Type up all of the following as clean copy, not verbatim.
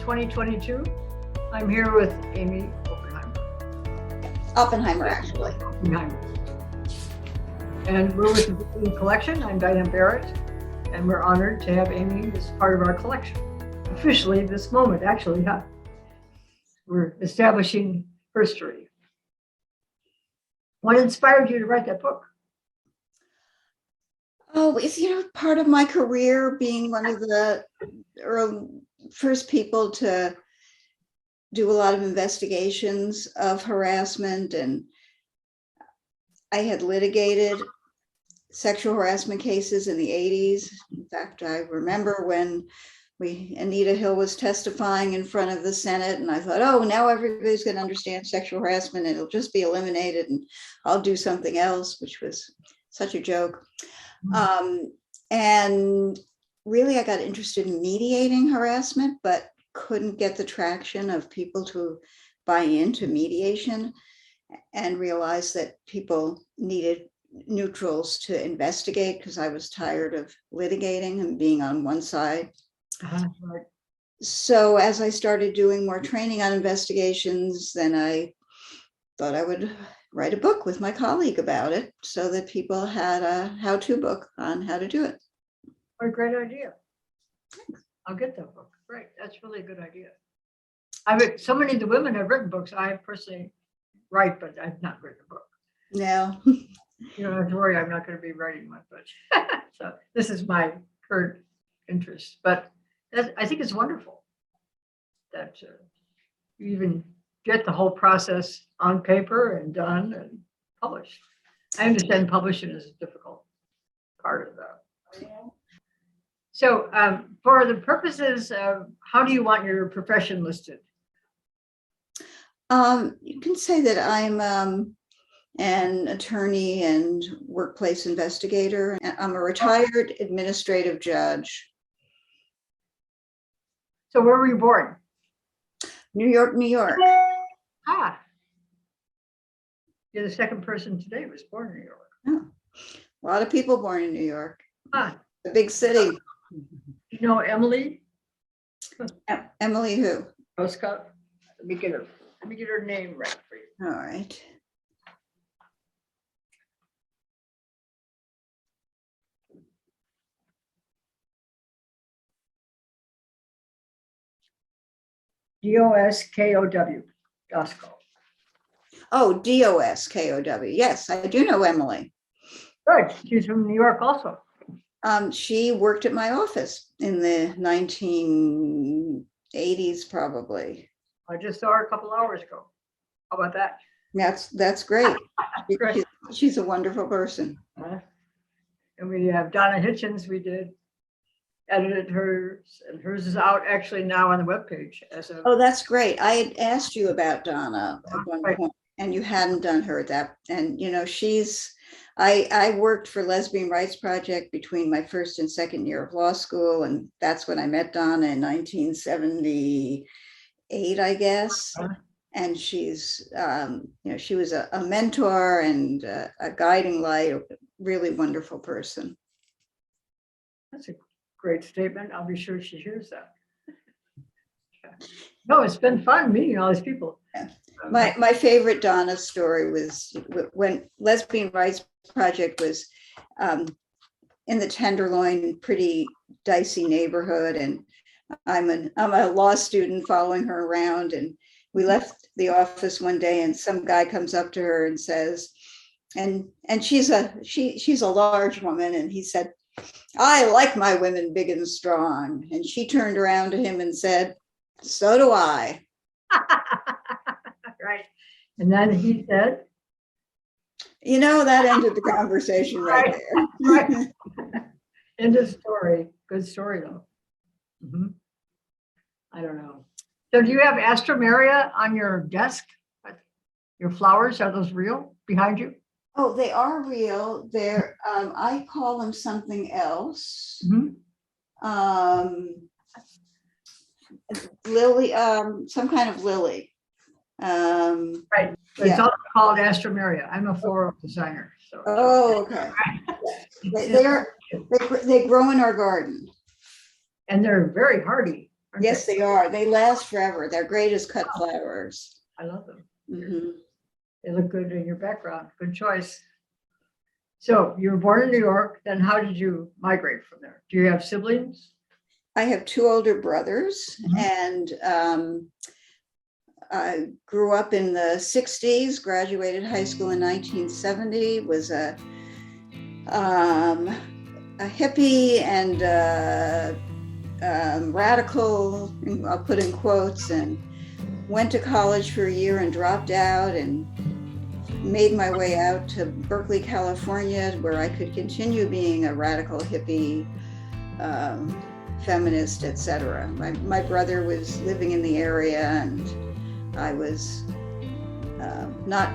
2022. I'm here with Amy Oppenheimer, actually. Oppenheimer. And we're with the Brooklyn Collection. I'm Diane Barrett, and we're honored to have Amy as part of our collection. Officially this moment, actually, yeah. We're establishing history. What inspired you to write that book? Oh, it's, part of my career being one of the first people to do a lot of investigations of harassment. And I had litigated sexual harassment cases in the 80s. In fact, I remember when Anita Hill was testifying in front of the Senate, and I thought, oh, now everybody's going to understand sexual harassment. It'll just be eliminated and I'll do something else, which was such a joke. And really, I got interested in mediating harassment, but couldn't get the traction of people to buy into mediation, and realized that people needed neutrals to investigate because I was tired of litigating and being on one side. Right. So as I started doing more training on investigations, then I thought I would write a book with my colleague about it so that people had a how-to book on how to do it. What a great idea. I'll get that book. Great. That's really a good idea. So many of the women have written books. I personally write, but I've not written a book. No. You don't have to worry, I'm not going to be writing one, but so this is my current interest. But I think it's wonderful that you even get the whole process on paper and done and published. I understand publishing is a difficult part of that. So for the purposes of how do you want your profession listed? You can say that I'm an attorney and workplace investigator. I'm a retired administrative judge. So where were you born? New York, New York. Ah, you're the second person today who was born in New York. Oh, a lot of people born in New York. Ah, The big city. you know Emily? Emily who? Roscoe? Let me get her name right for you. All right. Doskow. Doskow. Oh, Doskow. Yes, I do know Emily. Good. She's from New York also. She worked at my office in the 1980s, probably. I just saw her a couple hours ago. How about that? That's great. Great. She's a wonderful person. And we have Donna Hitchens. We did edited hers, and hers is out actually now on the webpage as a. Oh, that's great. I had asked you about Donna at one Right. point, and you hadn't done her that. And I worked for Lesbian Rights Project between my first and second year of law school, and that's when I met Donna in 1978, I guess. And she's, she was a mentor and a guiding light, a really wonderful person. That's a great statement. I'll be sure she hears that. No, it's been fun meeting all these people. Yeah. My favorite Donna story was when Lesbian Rights Project was in the Tenderloin, pretty dicey neighborhood, and I'm a law student following her around, and we left the office one day, and some guy comes up to her and says, and she's a large woman, and he said, "I like my women big and strong." And she turned around to him and said, "So do I." Right. And then he said, that ended the conversation right there. Right. End of story. Good story though. Mm-hmm. I don't know. So do you have Astromeria on your desk? Your flowers, are those real behind you? Oh, they are real. They're I call them something else. Mm-hmm. Lily, some kind of lily. Right. But it's also called Astromeria. I'm a floral designer. So. Oh, okay. They grow in our garden. And they're very hardy. aren't Yes, they are. They last forever. They're great as cut flowers. I love them. Mhm. They look good in your background. Good choice. So you were born in New York. Then how did you migrate from there? Do you have siblings? I have two older brothers, Mhm. and I grew up in the 60s, graduated high school in 1970, was a hippie and radical, I'll put in quotes, and went to college for a year and dropped out and made my way out to Berkeley, California, where I could continue being a radical hippie, feminist, etc. My brother was living in the area, and I was not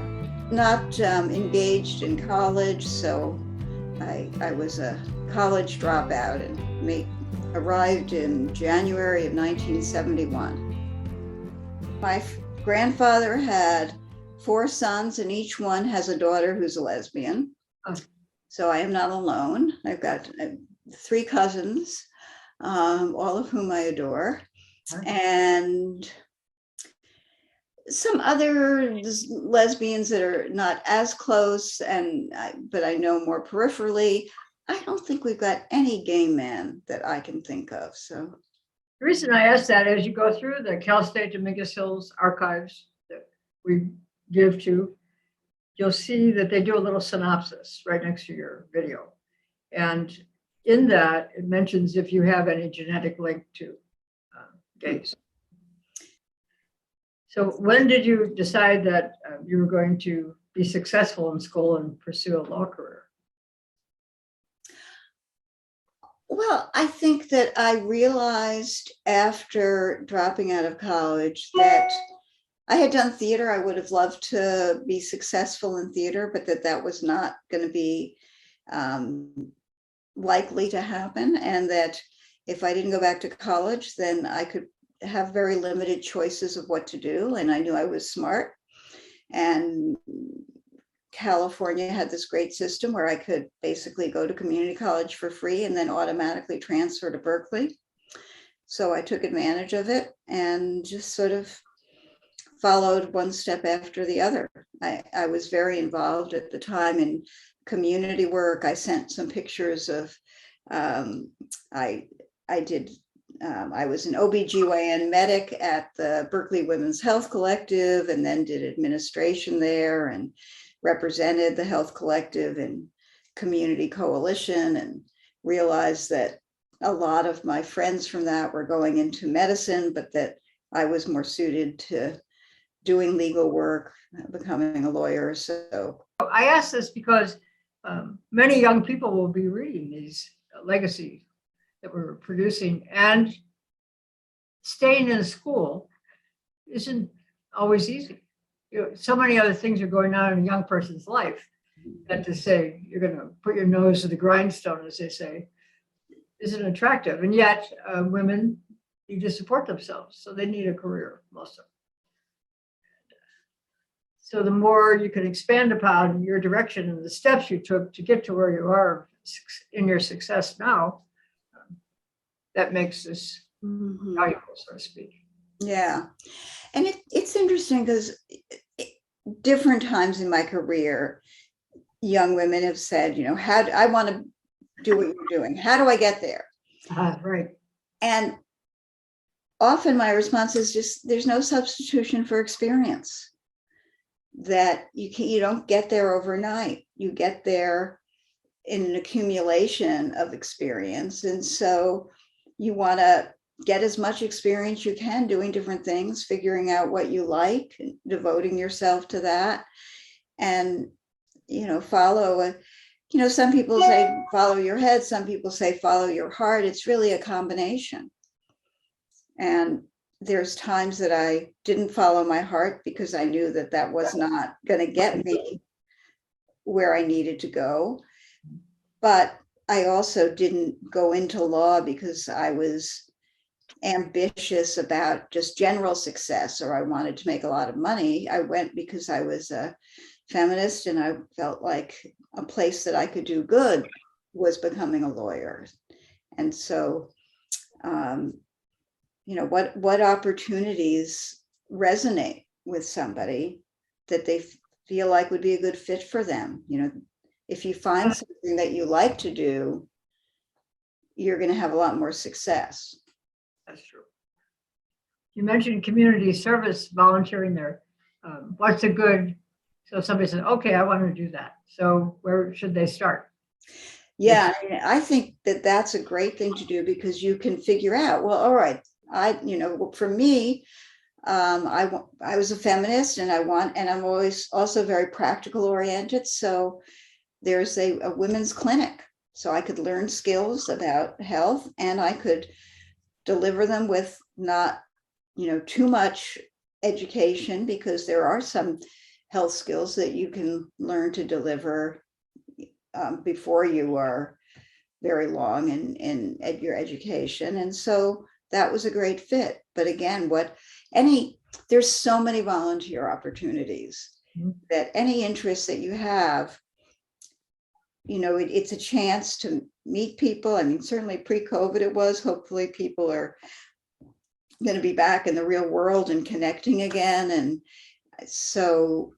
engaged in college, so I was a college dropout and arrived in January of 1971. My grandfather had 4 sons, and each one has a daughter who's a lesbian. Oh. So I am not alone. I've got 3 cousins, all of whom I adore, and some other lesbians that are not as close, but I know more peripherally. I don't think we've got any gay men that I can think of. So the reason I ask that is you go through the Cal State Dominguez Hills archives that we give to, you'll see that they do a little synopsis right next to your video. And in that, it mentions if you have any genetic link to gays. So when did you decide that you were going to be successful in school and pursue a law career? well, I think that I realized after dropping out of college that I had done theater. I would have loved to be successful in theater, but that was not going to be likely to happen. And that if I didn't go back to college, then I could have very limited choices of what to do. And I knew I was smart. And California had this great system where I could basically go to community college for free and then automatically transfer to Berkeley. So I took advantage of it and just sort of followed one step after the other. I was very involved at the time in community work. I sent some pictures of, I was an OBGYN medic at the Berkeley Women's Health Collective, and then did administration there and represented the Health Collective and Community Coalition, and realized that a lot of my friends from that were going into medicine, but that I was more suited to doing legal work, becoming a lawyer. So I ask this because many young people will be reading these legacies that we're producing, and staying in school isn't always easy. So many other things are going on in a young person's life that to say you're going to put your nose to the grindstone, as they say, isn't attractive. And yet women need to support themselves, so they need a career, most of them. So the more you can expand upon your direction and the steps you took to get to where you are in your success now, that makes this valuable, so to speak. Yeah. And it's interesting because different times in my career, young women have said, how do I want to do what you're doing? How do I get there? Right. And often my response is just, there's no substitution for experience. That you don't get there overnight. You get there in an accumulation of experience. And so you want to get as much experience you can doing different things, figuring out what you like, devoting yourself to that, and follow some people say follow your head, some people say follow your heart. It's really a combination. And there's times that I didn't follow my heart because I knew that was not going to get me where I needed to go. But I also didn't go into law because I was ambitious about just general success, or I wanted to make a lot of money. I went because I was a feminist, and I felt like a place that I could do good was becoming a lawyer. And so what opportunities resonate with somebody that they feel like would be a good fit for them. If you find something that you like to do, you're going to have a lot more success. That's true. You mentioned community service volunteering there. What's a good, so if somebody says, okay, I want to do that. So where should they start? Yeah, I think that that's a great thing to do, because you can figure out, well, all right, for me, I was a feminist, and I'm always also very practical oriented. So there's a women's clinic, so I could learn skills about health, and I could deliver them with not, too much education, because there are some health skills that you can learn to deliver before you are very long in your education. And so that was a great fit. But again, there's so many volunteer opportunities that any interest that you have, it's a chance to meet people. I mean, certainly pre-COVID it was. Hopefully people are going to be back in the real world and connecting again. And so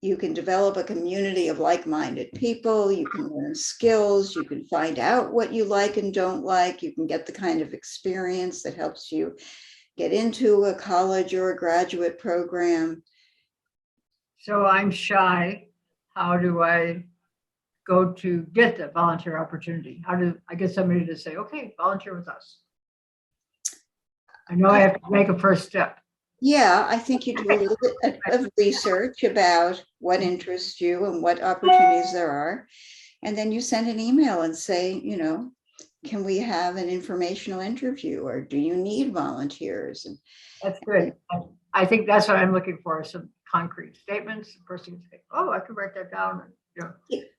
you can develop a community of like-minded people. You can learn skills. You can find out what you like and don't like. You can get the kind of experience that helps you get into a college or a graduate program. So I'm shy. How do I go to get the volunteer opportunity? How do I get somebody to say, okay, volunteer with us? I know I have to make a first step. Yeah, I think you do a little bit of research about what interests you and what opportunities there are. And then you send an email and say, can we have an informational interview, or do you need volunteers? And that's good. I think that's what I'm looking for, some concrete statements. The person can say, oh, I could write that down.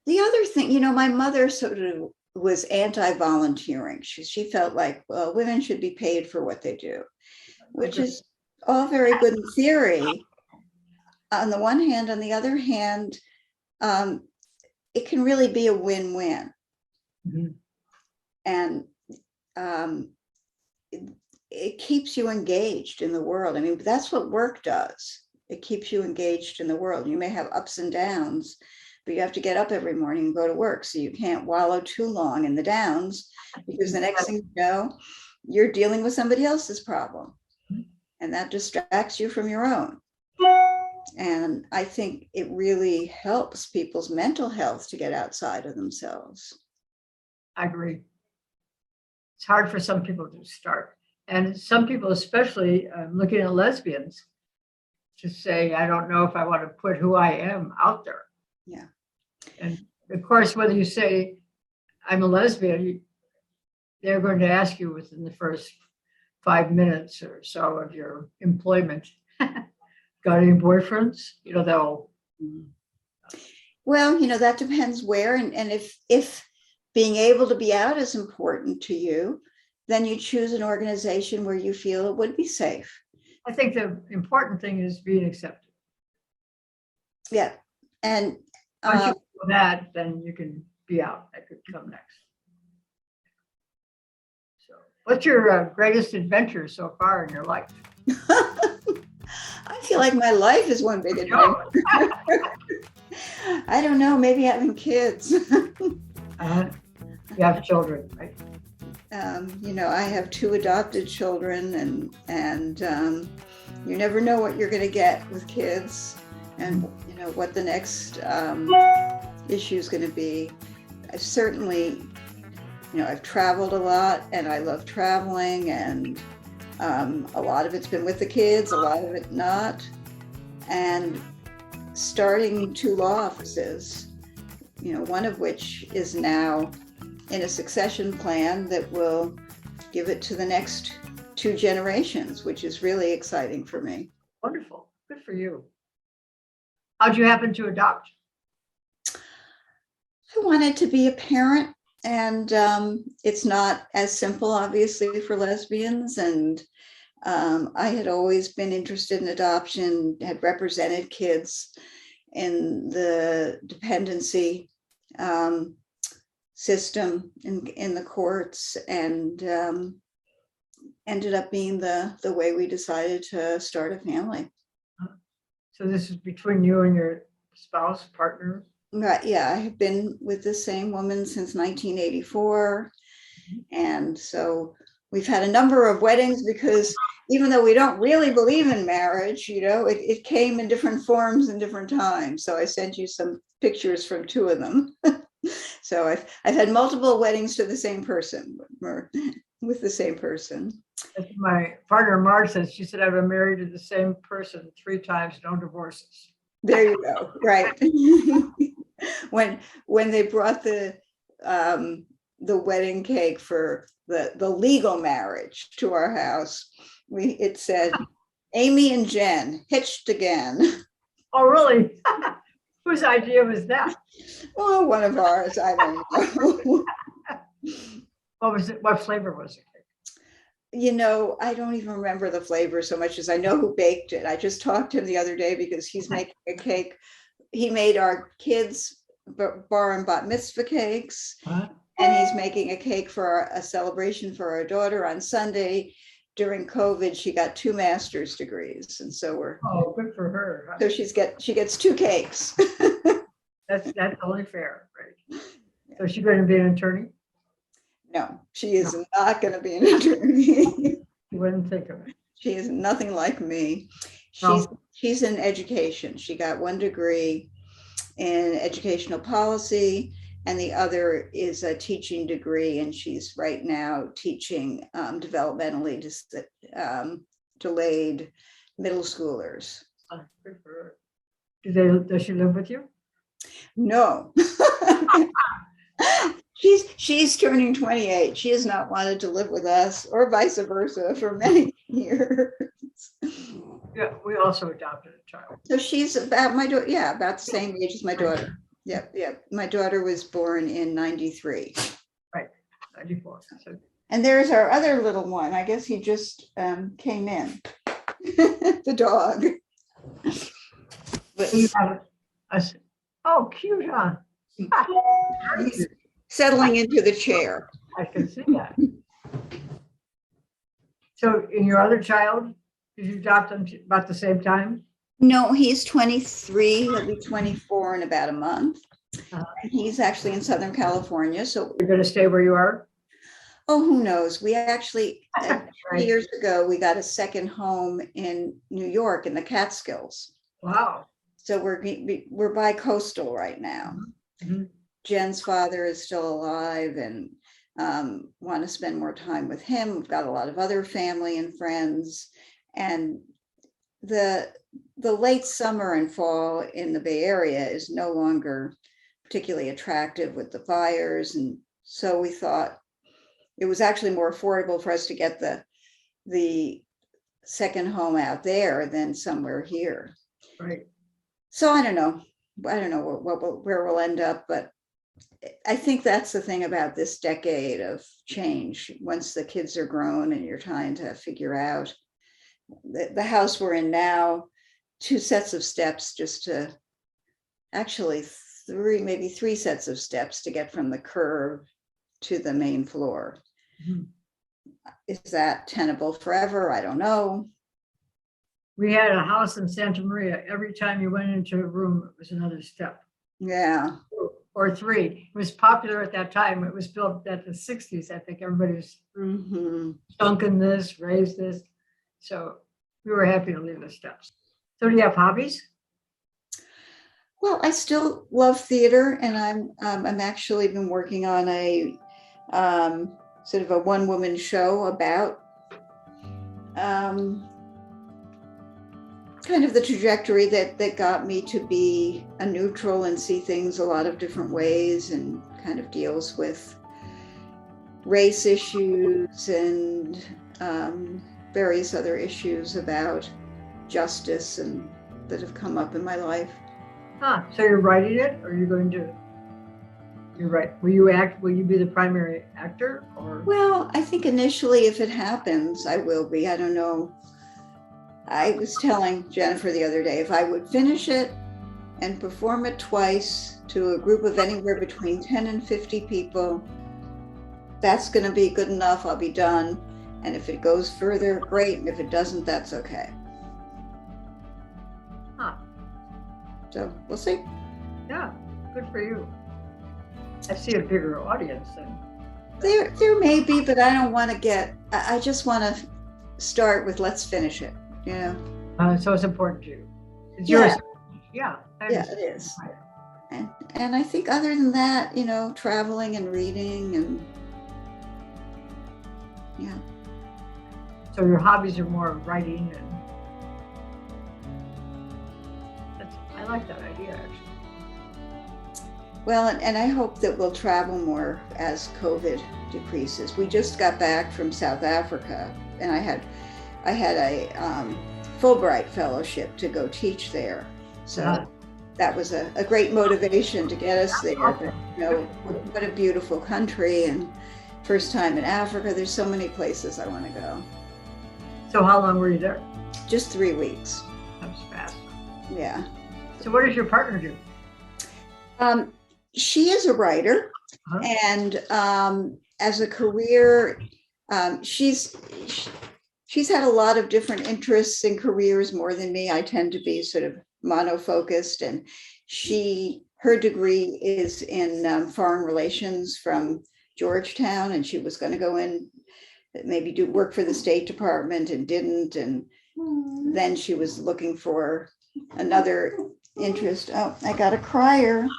The other thing, my mother sort of was anti-volunteering. She felt like, well, women should be paid for what they do, which is all very good in theory. On the one hand, on the other hand, it can really be a win-win. Mm-hmm. And it keeps you engaged in the world. I mean, that's what work does. It keeps you engaged in the world. You may have ups and downs, but you have to get up every morning and go to work. So you can't wallow too long in the downs, because the next thing you know, you're dealing with somebody else's problem. And that distracts you from your own. And I think it really helps people's mental health to get outside of themselves. I agree. It's hard for some people to start. And some people, especially looking at lesbians, to say, I don't know if I want to put who I am out there. Yeah. And of course, whether you say I'm a lesbian, they're going to ask you within the first 5 minutes or so of your employment, got any boyfriends? They'll. Well, that depends where, and if being able to be out is important to you, then you choose an organization where you feel it would be safe. I think the important thing is being accepted. Yeah. And once you do that, then you can be out. That could come next. So what's your greatest adventure so far in your life? I feel like my life is one big adventure. I don't know, maybe having kids. You have children, right? I have 2 adopted children, and you never know what you're going to get with kids, and what the next issue is going to be. I've certainly, I've traveled a lot, and I love traveling, and a lot of it's been with the kids, a lot of it not, and starting 2 law offices, one of which is now in a succession plan that will give it to the next 2 generations, which is really exciting for me. Wonderful. Good for you. How'd you happen to adopt? I wanted to be a parent, and it's not as simple, obviously, for lesbians. And I had always been interested in adoption, had represented kids in the dependency system in the courts, and ended up being the way we decided to start a family. So this is between you and your spouse, partner? But yeah, I have been with the same woman since 1984. And so we've had a number of weddings because even though we don't really believe in marriage, it came in different forms and different times. So I sent you some pictures from two of them. So I've had multiple weddings to the same person, or with the same person. As my partner Marge says, she said, I've been married to the same person 3 times, no divorces. There you go. Right. When they brought the wedding cake for the legal marriage to our house, it said Amy and Jen hitched again. Oh, really? Whose idea was that? Well, one of ours, I don't know. What was it? What flavor was it? I don't even remember the flavor so much as I know who baked it. I just talked to him the other day because he's making a cake. He made our kids' bar and bat mitzvah cakes. Huh? And he's making a cake for a celebration for our daughter on Sunday. During COVID, she got 2 master's degrees. And so Oh, good for her. so she gets 2 cakes. That's only fair, right? So is she going to be an attorney? No, she is not going to be an attorney. You wouldn't think of it. She is nothing like me. No. She's in education. She got 1 degree in educational policy, and the other is a teaching degree, and she's right now teaching developmentally delayed middle schoolers. Oh, good for her. Does she live with you? No. She's turning 28. She has not wanted to live with us, or vice versa, for many years. Yeah, we also adopted a child. So she's about about the same age as my daughter. Yeah. My daughter was born in 93. Right, 94. So, And there's our other little one. I guess he just came in. The dog. But you have oh, cute, huh? he's settling into the chair. I can see that. So in your other child, did you adopt them about the same time? No, he's 23. He'll be 24 in about a month. And he's actually in Southern California. So You're going to stay where you are? oh, who knows? We actually, 2 Right. years ago, we got a second home in New York in the Catskills. Wow. So we're bi-coastal right now. Mhm. Jen's father is still alive and want to spend more time with him. We've got a lot of other family and friends. And the late summer and fall in the Bay Area is no longer particularly attractive with the fires. And so we thought it was actually more affordable for us to get the second home out there than somewhere here. Right. So I don't know where we'll end up, but I think that's the thing about this decade of change. Once the kids are grown and you're trying to figure out the house we're in now, 2 sets of steps just to actually maybe 3 sets of steps to get from the curb to the main floor. Mhm. Is that tenable forever? I don't know. We had a house in Santa Maria. Every time you went into a room, it was another step. Yeah. Or 3. It was popular at that time. It was built at the 60s. I think everybody was dunking this, raised this. So we were happy to leave the steps. So do you have hobbies? Well, I still love theater, and I'm actually been working on a sort of a one-woman show about kind of the trajectory that got me to be a neutral and see things a lot of different ways, and kind of deals with race issues and various other issues about justice and that have come up in my life. So you're writing it, or you're going to? You're right. Will you act? Will you be the primary actor, or? Well, I think initially, if it happens, I will be. I don't know. I was telling Jennifer the other day, if I would finish it and perform it twice to a group of anywhere between 10 and 50 people, that's going to be good enough. I'll be done. And if it goes further, great. And if it doesn't, that's okay. Huh. So we'll see. Yeah, good for you. I see a bigger audience than. There may be, but I don't want to I just want to start with let's finish it, you know? So it's important to you. It's Yeah. yours. Yeah. Yeah, it is. And I think other than that, you know, traveling and reading and yeah. So your hobbies are more writing and I like that idea actually. Well, and I hope that we'll travel more as COVID decreases. We just got back from South Africa, and I had a Fulbright fellowship to go teach there. So that was a great motivation to get us there. But, you know, what a beautiful country, and first time in Africa. There's so many places I want to go. So how long were you there? Just 3 weeks. That was fast. Yeah. So what does your partner do? She is a writer, and as a career, she's had a lot of different interests and careers more than me. I tend to be sort of monofocused, and her degree is in foreign relations from Georgetown, and she was going to go in, maybe do work for the State Department, and didn't, and then she was looking for another interest. Oh, I got a crier.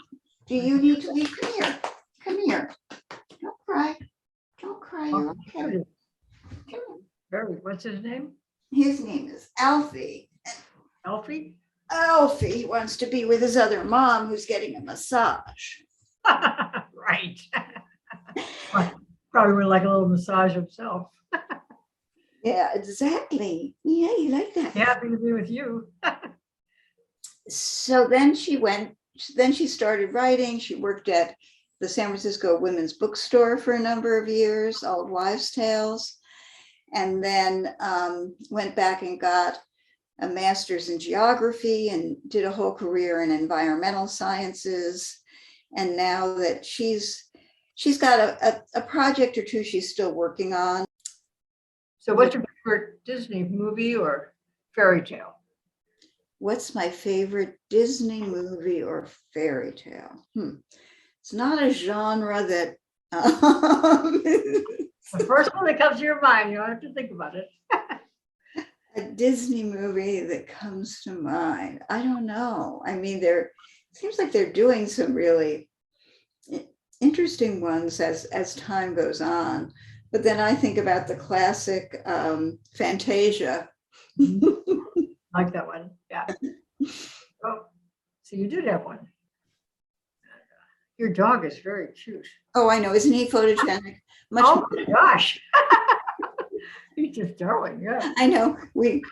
Do you need to leave? Come here. Come here. Don't cry. Don't cry. You're okay. Come here. Barry, what's his name? His name is Alfie. Alfie? Alfie wants to be with his other mom who's getting a massage. Right. Probably would like a little massage himself. Yeah, exactly. Yeah, you like that. Happy to be with you. So then she started writing. She worked at the San Francisco Women's Bookstore for a number of years, Old Wives' Tales, and then went back and got a master's in geography and did a whole career in environmental sciences. And now that she's got a project or two she's still working on. So what's your favorite Disney movie or fairy tale? What's my favorite Disney movie or fairy tale? It's not a genre that. The first one that comes to your mind, you don't have to think about it. A Disney movie that comes to mind. I don't know. I mean, seems like they're doing some really interesting ones as time goes on. But then I think about the classic Fantasia. Like that one, yeah. Oh, so you did have one. Your dog is very cute. Oh, I know. Isn't he photogenic? Oh my gosh. He's just darling, yeah. I know. We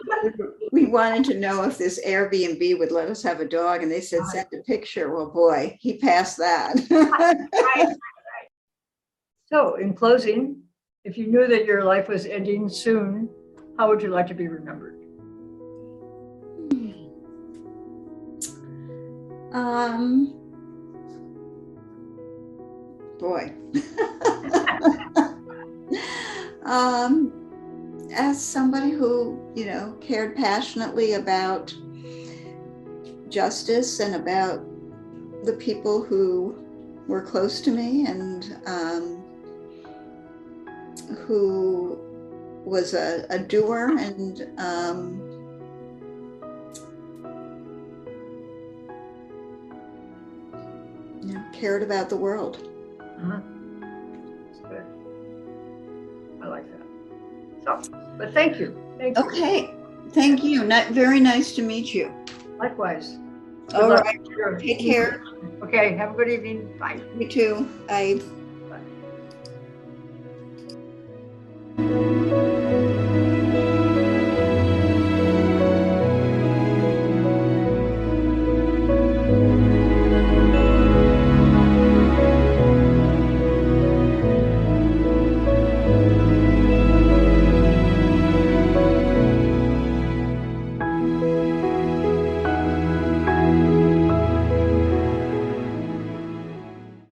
wanted to know if this Airbnb would let us have a dog, and they said send a picture. Well, boy, he passed that. Right. So, in closing, if you knew that your life was ending soon, how would you like to be remembered? Boy. As somebody who, you know, cared passionately about justice and about the people who were close to me, and who was a doer and you know, cared about the world. That's good. I like that. So, but thank you. Thank you. Okay. Thank you. Very nice to meet you. Likewise. All right. Take care. Okay. Have a good evening. Bye. You too. Bye.